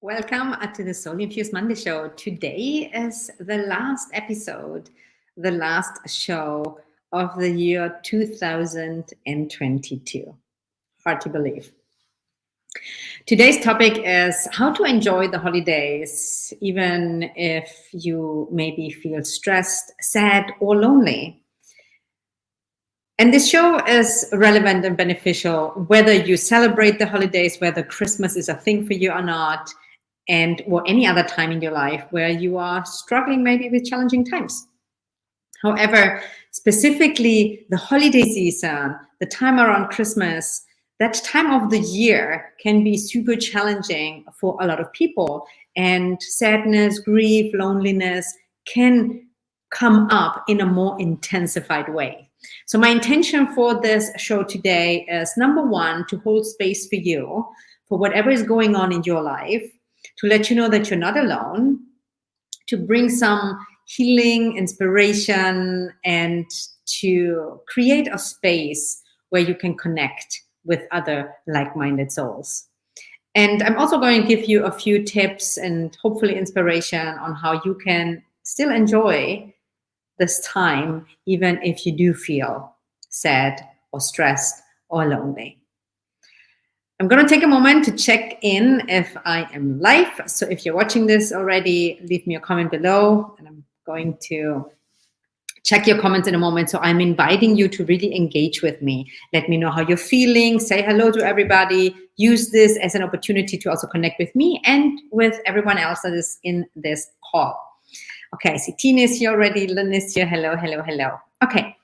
Welcome to the Soul Infused Monday Show. Today is the last episode, the last show of the year 2022. Hard to believe. Today's topic is how to enjoy the holidays, even if you maybe feel stressed, sad, or lonely. And this show is relevant and beneficial whether you celebrate the holidays, whether Christmas is a thing for you or not, and or any other time in your life where you are struggling maybe with challenging times. However, specifically the holiday season, the time around Christmas, that time of the year can be super challenging for a lot of people. And sadness, grief, loneliness can come up in a more intensified way. So my intention for this show today is, number one, to hold space for you, for whatever is going on in your life, to let you know that you're not alone, to bring some healing, inspiration, and to create a space where you can connect with other like-minded souls. And I'm also going to give you a few tips and hopefully inspiration on how you can still enjoy this time, even if you do feel sad or stressed or lonely. I'm going to take a moment to check in if I am live. So if you're watching this already, leave me a comment below, and I'm going to check your comments in a moment. So I'm inviting you to really engage with me. Let me know how you're feeling. Say hello to everybody. Use this as an opportunity to also connect with me and with everyone else that is in this call. Okay, I see Tina is here already. Lynn is here. Hello, hello, hello. Okay.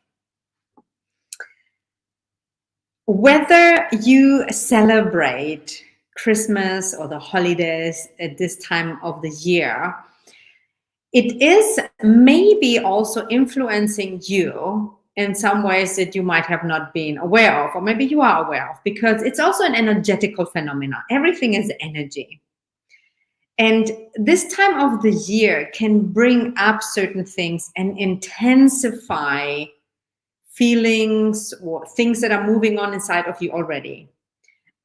Whether you celebrate Christmas or the holidays at this time of the year, it is maybe also influencing you in some ways that you might have not been aware of, or maybe you are aware of, because it's also an energetical phenomenon. Everything is energy. And this time of the year can bring up certain things and intensify feelings or things that are moving on inside of you already.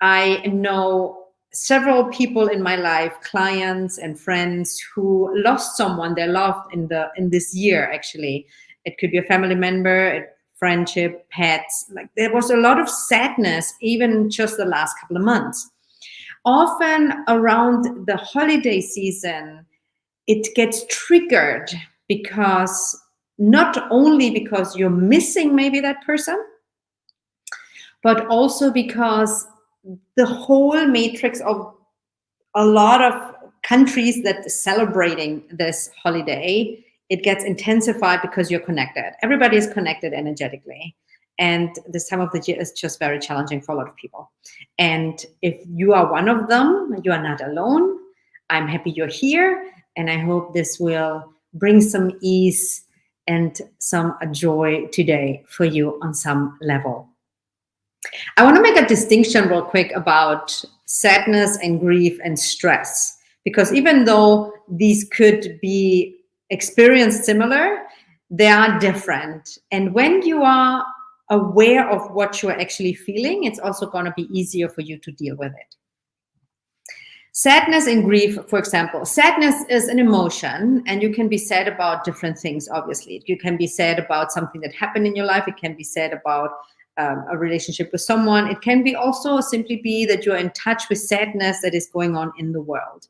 I know several people in my life, clients and friends, who lost someone they loved in this year. Actually, it could be a family member, a friendship, pets. Like, there was a lot of sadness even just the last couple of months. Often around the holiday season, it gets triggered because not only because you're missing maybe that person, but also because the whole matrix of a lot of countries that is celebrating this holiday, it gets intensified because you're connected. Everybody is connected energetically. And this time of the year is just very challenging for a lot of people. And if you are one of them, you are not alone. I'm happy you're here. And I hope this will bring some ease and some joy today for you on some level. I want to make a distinction real quick about sadness and grief and stress, because even though these could be experienced similar, they are different. And when you are aware of what you're actually feeling, it's also going to be easier for you to deal with it. Sadness and grief, for example. Sadness is an emotion, and you can be sad about different things, obviously. You can be sad about something that happened in your life. It can be sad about a relationship with someone. It can be also simply be that you're in touch with sadness that is going on in the world.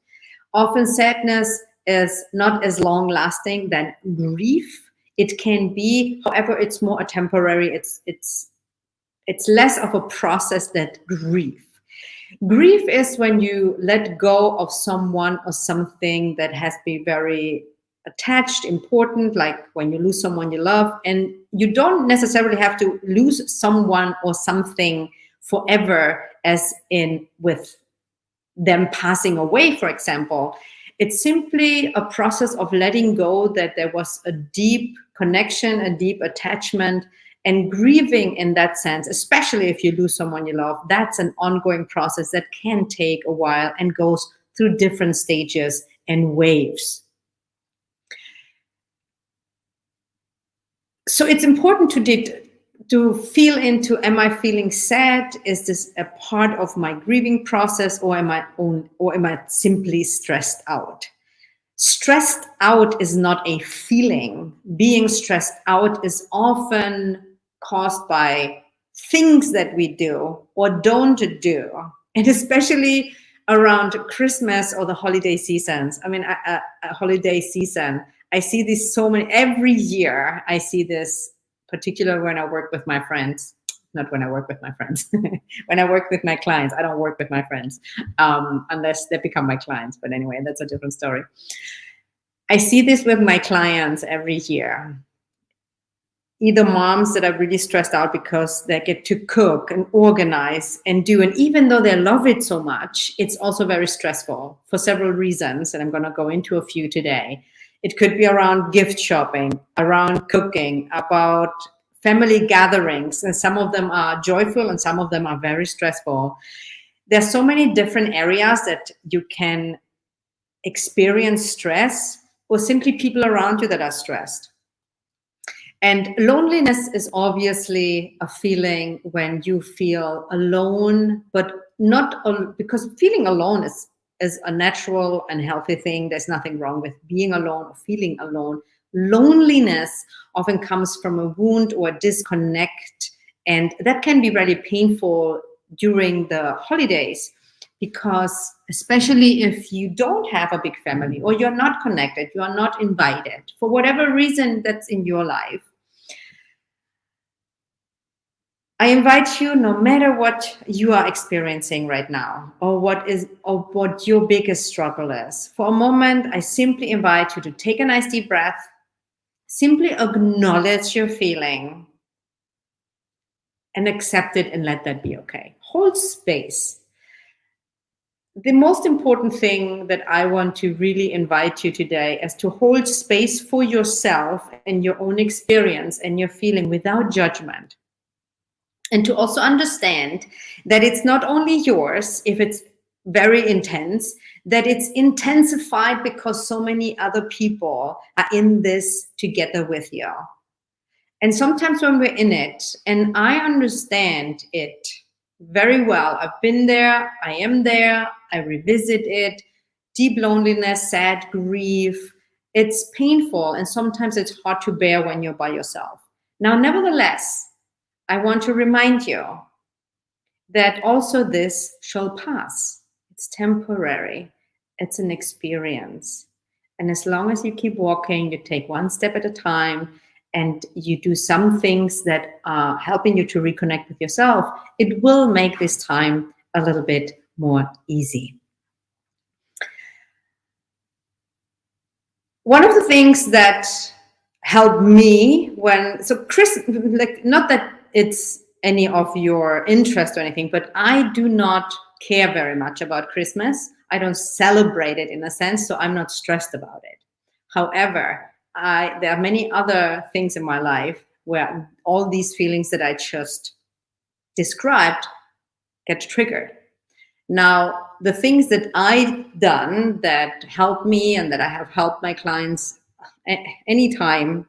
Often sadness is not as long lasting than grief. It can be, however, it's more a temporary, it's less of a process than grief. Grief is when you let go of someone or something that has been very attached, important, like when you lose someone you love. And you don't necessarily have to lose someone or something forever, as in with them passing away, for example. It's simply a process of letting go that there was a deep connection, a deep attachment. And grieving in that sense, especially if you lose someone you love, that's an ongoing process that can take a while and goes through different stages and waves. So it's important to feel into, am I feeling sad? Is this a part of my grieving process, or am I simply stressed out? Stressed out is not a feeling. Being stressed out is often caused by things that we do or don't do. And especially around Christmas or the holiday seasons. I mean, a holiday season, I see this so many, every year I see this, particularly when I work with my friends. Not when I work with my friends. When I work with my clients, I don't work with my friends unless they become my clients. But anyway, that's a different story. I see this with my clients every year. Either moms that are really stressed out because they get to cook and organize and do. And even though they love it so much, it's also very stressful for several reasons. And I'm going to go into a few today. It could be around gift shopping, around cooking, about family gatherings. And some of them are joyful and some of them are very stressful. There's so many different areas that you can experience stress, or simply people around you that are stressed. And loneliness is obviously a feeling when you feel alone, but not because feeling alone is a natural and healthy thing. There's nothing wrong with being alone or feeling alone. Loneliness often comes from a wound or a disconnect, and that can be really painful during the holidays, because especially if you don't have a big family or you're not connected, you are not invited for whatever reason that's in your life, I invite you, no matter what you are experiencing right now, or what your biggest struggle is, for a moment, I simply invite you to take a nice deep breath, simply acknowledge your feeling, and accept it and let that be okay. Hold space. The most important thing that I want to really invite you today is to hold space for yourself and your own experience and your feeling without judgment. And to also understand that it's not only yours if it's very intense, that it's intensified because so many other people are in this together with you. And sometimes when we're in it, and I understand it very well, I've been there, I am there, I revisit it, deep loneliness, sad grief, it's painful, and sometimes it's hard to bear when you're by yourself. Now, nevertheless, I want to remind you that also this shall pass. It's temporary. It's an experience. And as long as you keep walking, you take one step at a time, and you do some things that are helping you to reconnect with yourself, it will make this time a little bit more easy. One of the things that helped me not that it's any of your interest or anything, but I do not care very much about Christmas. I don't celebrate it in a sense, so I'm not stressed about it. However, there are many other things in my life where all these feelings that I just described get triggered. Now, the things that I've done that help me and that I have helped my clients anytime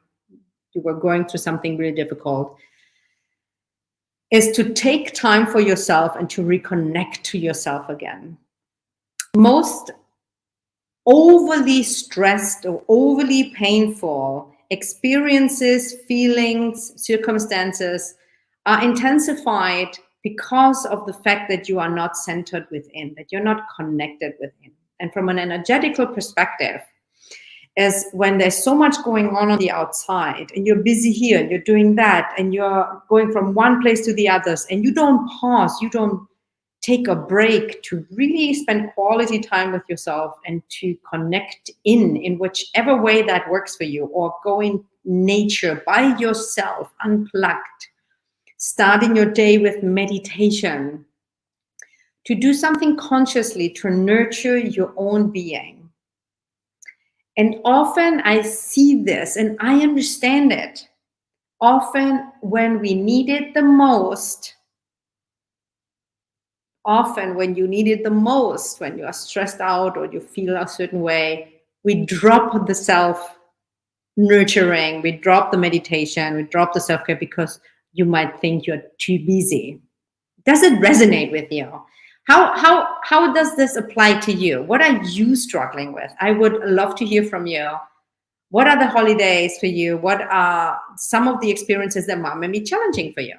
you were going through something really difficult is to take time for yourself and to reconnect to yourself again. Most overly stressed or overly painful experiences, feelings, circumstances are intensified because of the fact that you are not centered within, that you're not connected within. And from an energetical perspective, is when there's so much going on the outside and you're busy here and you're doing that and you're going from one place to the others and you don't pause, you don't take a break to really spend quality time with yourself and to connect in whichever way that works for you, or go in nature by yourself, unplugged, starting your day with meditation, to do something consciously to nurture your own being. And often I see this and I understand it. Often when we need it the most, when you are stressed out or you feel a certain way, we drop the self-nurturing, we drop the meditation, we drop the self-care because you might think you're too busy. Does it resonate with you? How does this apply to you? What are you struggling with? I would love to hear from you. What are the holidays for you? What are some of the experiences that might be challenging for you?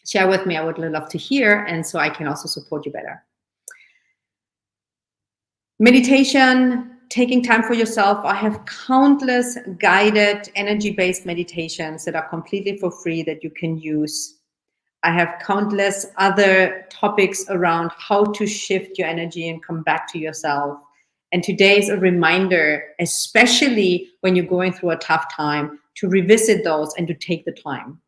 Share with me. I would love to hear, and so I can also support you better. Meditation, taking time for yourself. I have countless guided energy-based meditations that are completely for free that you can use. I have countless other topics around how to shift your energy and come back to yourself. And today is a reminder, especially when you're going through a tough time, to revisit those and to take the time.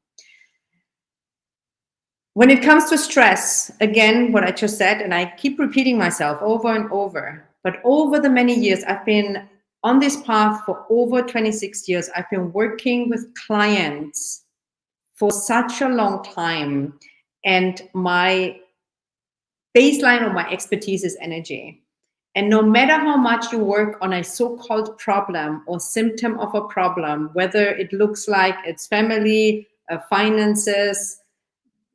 When it comes to stress, again, what I just said, and I keep repeating myself over and over, but over the many years, I've been on this path for over 26 years. I've been working with clients for such a long time, and my baseline or my expertise is energy. And no matter how much you work on a so-called problem or symptom of a problem, whether it looks like it's family, finances,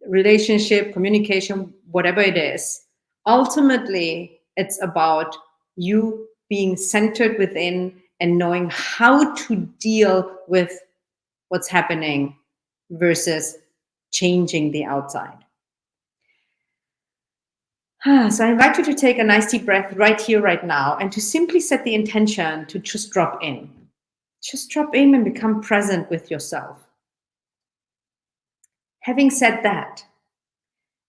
relationship, communication, whatever it is, ultimately it's about you being centered within and knowing how to deal with what's happening versus changing the outside. So I invite you to take a nice deep breath right here, right now, and to simply set the intention to just drop in. Just drop in and become present with yourself. Having said that,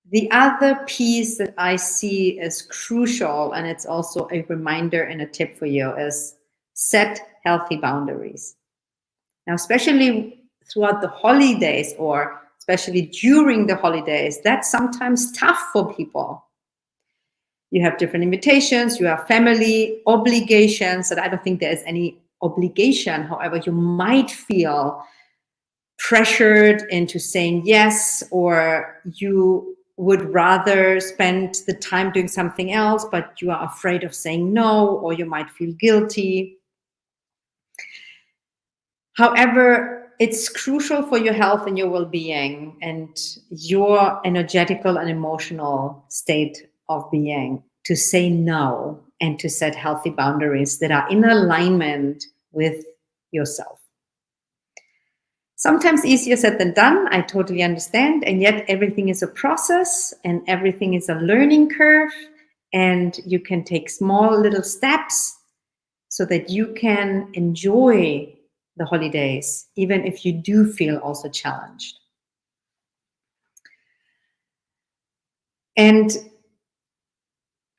the other piece that I see as crucial, and it's also a reminder and a tip for you, is set healthy boundaries. Now, especially throughout the holidays, or especially during the holidays, that's sometimes tough for people. You have different invitations, you have family obligations, and I don't think there's any obligation. However, you might feel pressured into saying yes, or you would rather spend the time doing something else, but you are afraid of saying no, or you might feel guilty. However, it's crucial for your health and your well-being and your energetical and emotional state of being to say no and to set healthy boundaries that are in alignment with yourself. Sometimes easier said than done, I totally understand, and yet everything is a process and everything is a learning curve, and you can take small little steps so that you can enjoy the holidays, even if you do feel also challenged. And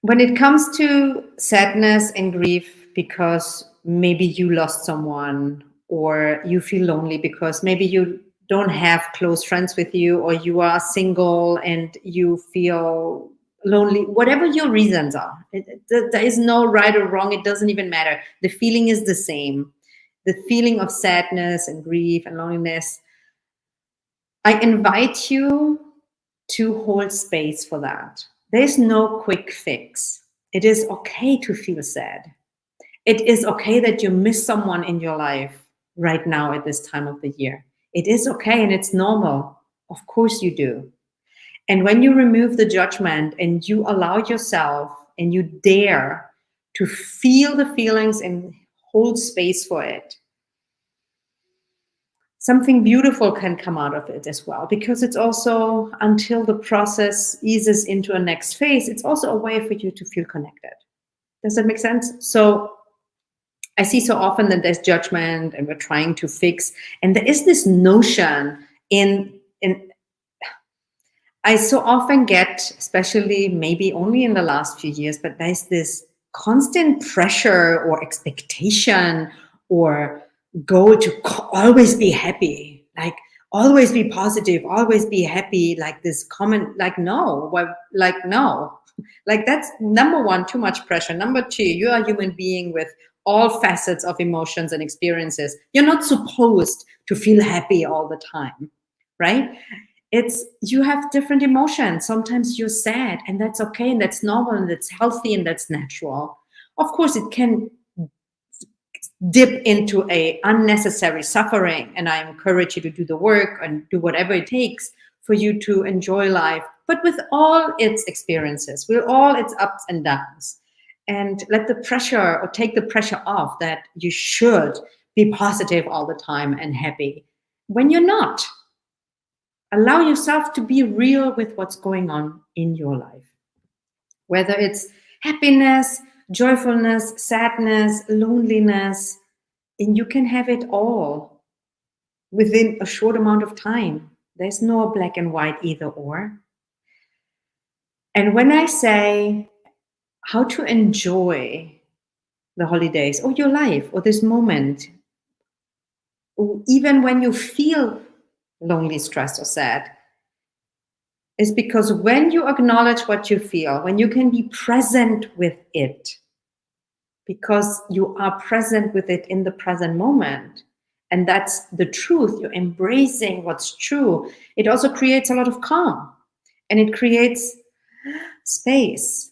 when it comes to sadness and grief because maybe you lost someone, or you feel lonely because maybe you don't have close friends with you, or you are single and you feel lonely, whatever your reasons are, there is no right or wrong. It doesn't even matter. The feeling is the same. The feeling of sadness and grief and loneliness. I invite you to hold space for that. There's no quick fix. It is okay to feel sad. It is okay that you miss someone in your life right now at this time of the year. It is okay and it's normal. Of course you do. And when you remove the judgment and you allow yourself and you dare to feel the feelings and hold space for it, something beautiful can come out of it as well, because it's also, until the process eases into a next phase, it's also a way for you to feel connected. Does that make sense? So I see so often that there's judgment and we're trying to fix, and there is this notion I so often get, especially maybe only in the last few years, but there's this constant pressure or expectation or goal to always be happy, like always be positive, always be happy, like this common, like no, like that's number one, too much pressure. Number two, you are a human being with all facets of emotions and experiences. You're not supposed to feel happy all the time, right? You have different emotions. Sometimes you're sad, and that's okay, and that's normal, and that's healthy, and that's natural. Of course, it can dip into a unnecessary suffering. And I encourage you to do the work and do whatever it takes for you to enjoy life, but with all its experiences, with all its ups and downs. And let the pressure, or take the pressure off that you should be positive all the time and happy when you're not. Allow yourself to be real with what's going on in your life. Whether it's happiness, joyfulness, sadness, loneliness, and you can have it all within a short amount of time. There's no black and white either or. And when I say how to enjoy the holidays or your life or this moment, even when you feel lonely, stressed, or sad, is because when you acknowledge what you feel, when you can be present with it, because you are present with it in the present moment, and that's the truth, you're embracing what's true, it also creates a lot of calm and it creates space.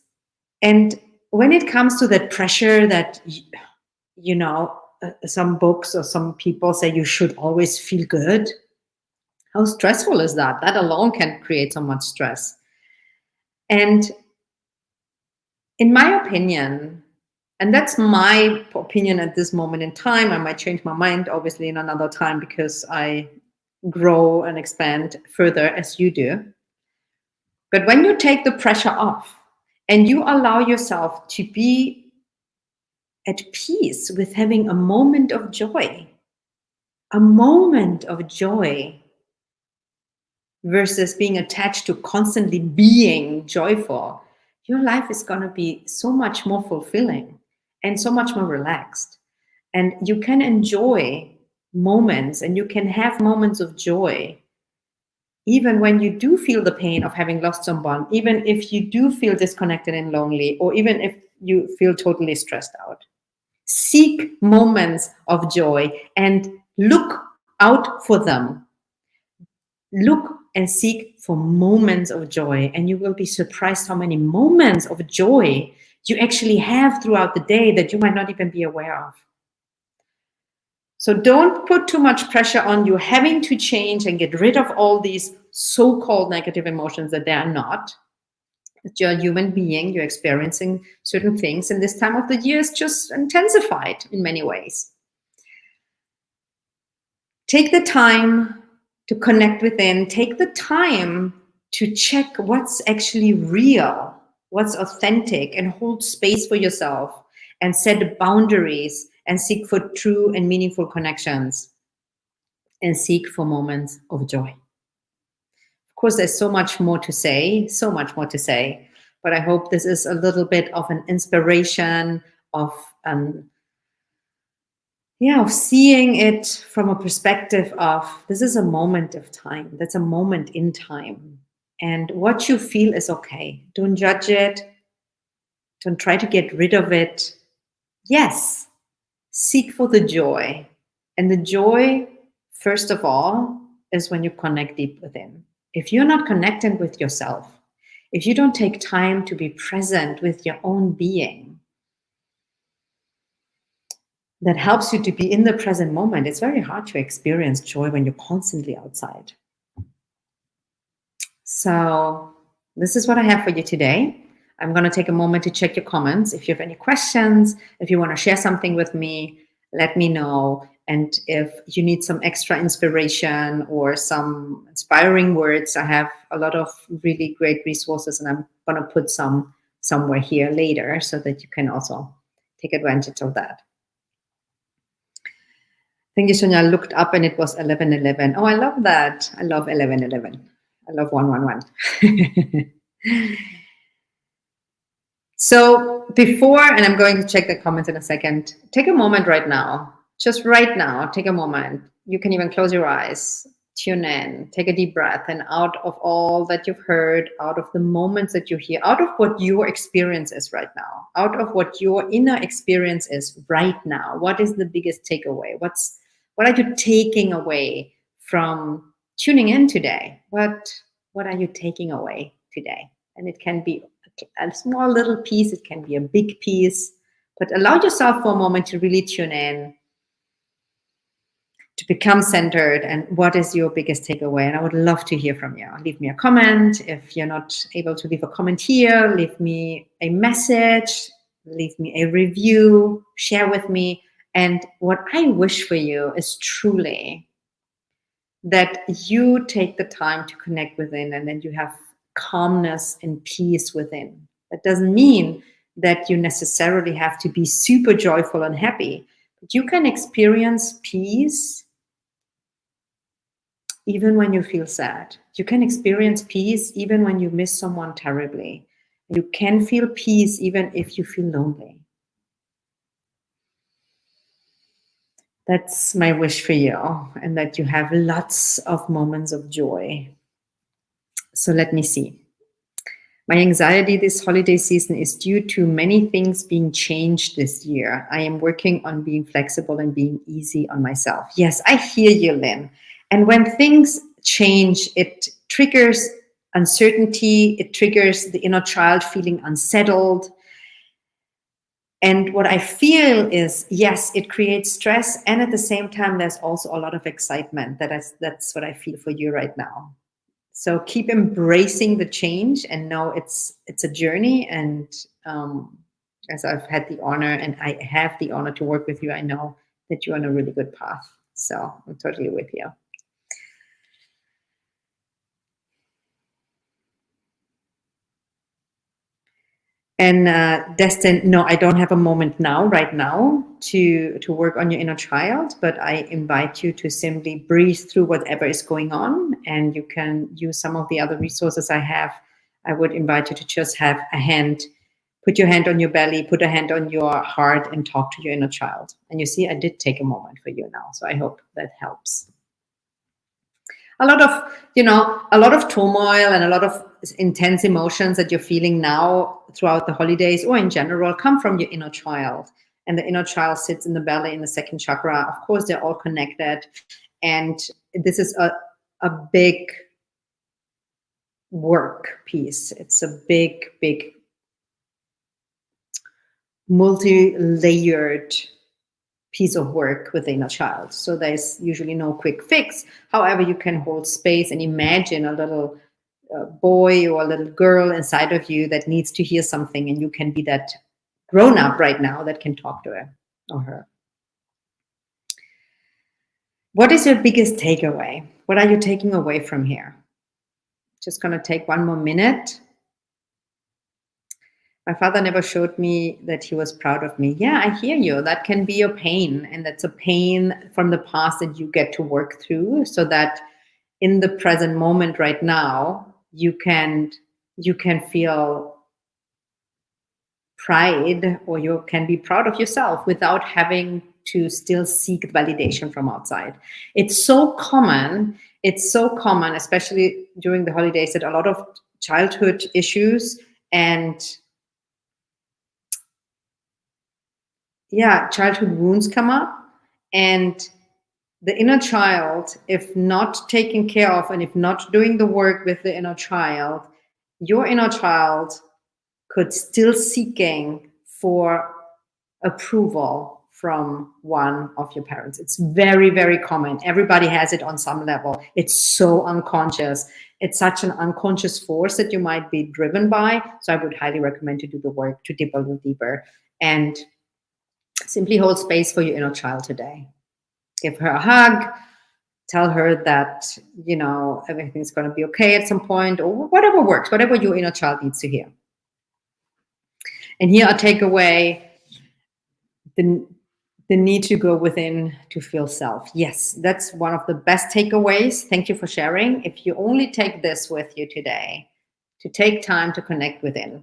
And when it comes to that pressure that, some books or some people say you should always feel good, how stressful is that? That alone can create so much stress. And in my opinion, and that's my opinion at this moment in time, I might change my mind obviously in another time because I grow and expand further as you do. But when you take the pressure off and you allow yourself to be at peace with having a moment of joy versus being attached to constantly being joyful, your life is going to be so much more fulfilling and so much more relaxed. And you can enjoy moments and you can have moments of joy even when you do feel the pain of having lost someone, even if you do feel disconnected and lonely, or even if you feel totally stressed out. Seek moments of joy and look out for them. Look and seek for moments of joy, and you will be surprised how many moments of joy you actually have throughout the day that you might not even be aware of. So don't put too much pressure on you having to change and get rid of all these so-called negative emotions that they are not. You're a human being, you're experiencing certain things, and this time of the year is just intensified in many ways. Take the time to connect within, take the time to check what's actually real, what's authentic, and hold space for yourself and set boundaries and seek for true and meaningful connections and seek for moments of joy. Of course, there's so much more to say, but I hope this is a little bit of an inspiration of seeing it from a perspective of this is a moment of time. That's a moment in time. And what you feel is okay. Don't judge it. Don't try to get rid of it. Yes, seek for the joy. And the joy, first of all, is when you connect deep within. If you're not connecting with yourself, if you don't take time to be present with your own being, that helps you to be in the present moment, it's very hard to experience joy when you're constantly outside. So this is what I have for you today. I'm going to take a moment to check your comments. If you have any questions, if you want to share something with me, let me know. And if you need some extra inspiration or some inspiring words, I have a lot of really great resources, and I'm going to put some somewhere here later so that you can also take advantage of that. Thank you, Sonia. I looked up and it was 11:11. Oh, I love that. I love 11:11. I love 111. So before, and I'm going to check the comments in a second, take a moment right now. Just right now, take a moment. You can even close your eyes, tune in, take a deep breath, and out of all that you've heard, out of the moments that you hear, out of what your experience is right now, out of what your inner experience is right now, what is the biggest takeaway? What are you taking away from tuning in today? What are you taking away today? And it can be a small little piece, it can be a big piece, But allow yourself for a moment to really tune in, to become centered, and what is your biggest takeaway? And I would love to hear from you. Leave me a comment. If you're not able to leave a comment here, leave me a message, leave me a review, share with me. And what I wish for you is truly that you take the time to connect within, and then you have calmness and peace within. That doesn't mean that you necessarily have to be super joyful and happy, but you can experience peace even when you feel sad. You can experience peace even when you miss someone terribly. You can feel peace even if you feel lonely. That's my wish for you, and that you have lots of moments of joy. So let me see. My anxiety this holiday season is due to many things being changed this year. I am working on being flexible and being easy on myself. Yes, I hear you, Lynn. And when things change, it triggers uncertainty, it triggers the inner child feeling unsettled. And what I feel is, yes, it creates stress. And at the same time, there's also a lot of excitement. That's what I feel for you right now. So keep embracing the change and know it's a journey. And as I've had the honor, and I have the honor to work with you, I know that you're on a really good path. So I'm totally with you. And Destin, no, I don't have a moment now, right now, to work on your inner child, but I invite you to simply breathe through whatever is going on, and you can use some of the other resources I have. I would invite you to just have a hand, put your hand on your belly, put a hand on your heart, and talk to your inner child. And you see, I did take a moment for you now, so I hope that helps. A lot of turmoil and a lot of intense emotions that you're feeling now throughout the holidays or in general come from your inner child. And the inner child sits in the belly, in the second chakra. Of course, they're all connected. And this is a big work piece. It's a big, big, multi-layered piece of work within a child. So there's usually no quick fix. However, you can hold space and imagine a little boy or a little girl inside of you that needs to hear something, and you can be that grown up right now that can talk to her or her. What is your biggest takeaway? What are you taking away from here? Just going to take one more minute. My father never showed me that he was proud of me. Yeah, I hear you. That can be your pain. And that's a pain from the past that you get to work through, so that in the present moment right now, you can feel pride, or you can be proud of yourself without having to still seek validation from outside. It's so common, especially during the holidays, that a lot of childhood issues and childhood wounds come up, and the inner child, if not taken care of and if not doing the work with the inner child, your inner child could still seeking for approval from one of your parents. It's very, very common. Everybody has it on some level. It's so unconscious. It's such an unconscious force that you might be driven by. So I would highly recommend to do the work, to dip a little deeper, and simply hold space for your inner child today. Give her a hug. Tell her that, everything's going to be okay at some point, or whatever works, whatever your inner child needs to hear. And here I take away the need to go within to feel self. Yes, that's one of the best takeaways. Thank you for sharing. If you only take this with you today, to take time to connect within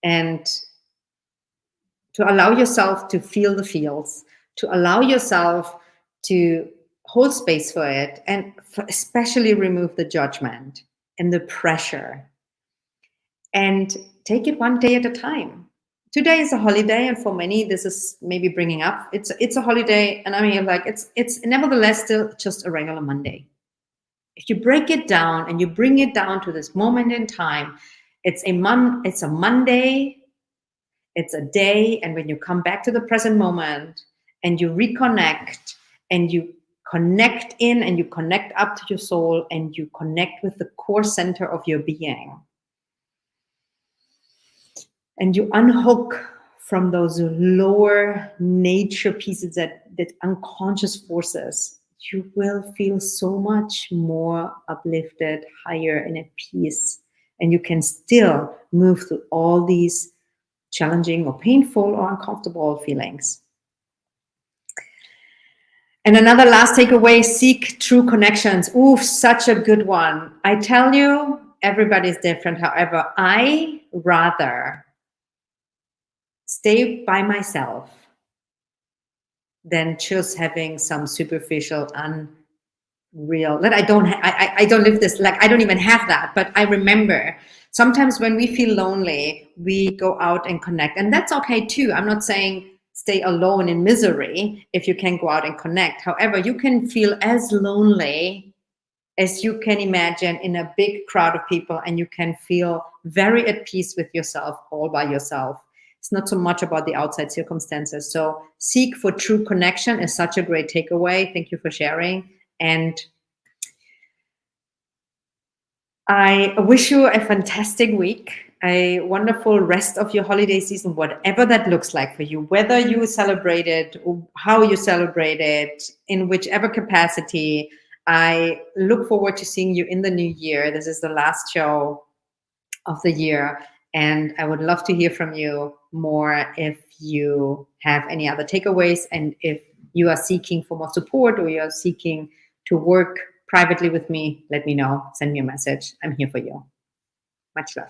and to allow yourself to feel the feels, to allow yourself to hold space for it, and especially remove the judgment and the pressure, and take it one day at a time. Today is a holiday, and for many, this is maybe bringing up, it's a holiday, and I mean, like, it's nevertheless still just a regular Monday. If you break it down and you bring it down to this moment in time, it's a Monday. It's a day, and when you come back to the present moment and you reconnect and you connect in and you connect up to your soul and you connect with the core center of your being, and you unhook from those lower nature pieces, that unconscious forces, you will feel so much more uplifted, higher, and at peace. And you can still move through all these challenging or painful or uncomfortable feelings. And another last takeaway, seek true connections. Ooh, such a good one. I tell you, everybody's different. However, I rather stay by myself than just having some superficial, unreal, that I don't live this, like I don't even have that. But I remember sometimes when we feel lonely, we go out and connect, and that's okay too. I'm not saying stay alone in misery if you can go out and connect. However, you can feel as lonely as you can imagine in a big crowd of people, and you can feel very at peace with yourself all by yourself. It's not so much about the outside circumstances. So seek for true connection is such a great takeaway. Thank you for sharing. And I wish you a fantastic week, a wonderful rest of your holiday season, whatever that looks like for you, whether you celebrate it, or how you celebrate it, in whichever capacity. I look forward to seeing you in the new year. This is the last show of the year, and I would love to hear from you more if you have any other takeaways, and if you are seeking for more support or you're seeking to work privately with me, let me know. Send me a message. I'm here for you. Much love.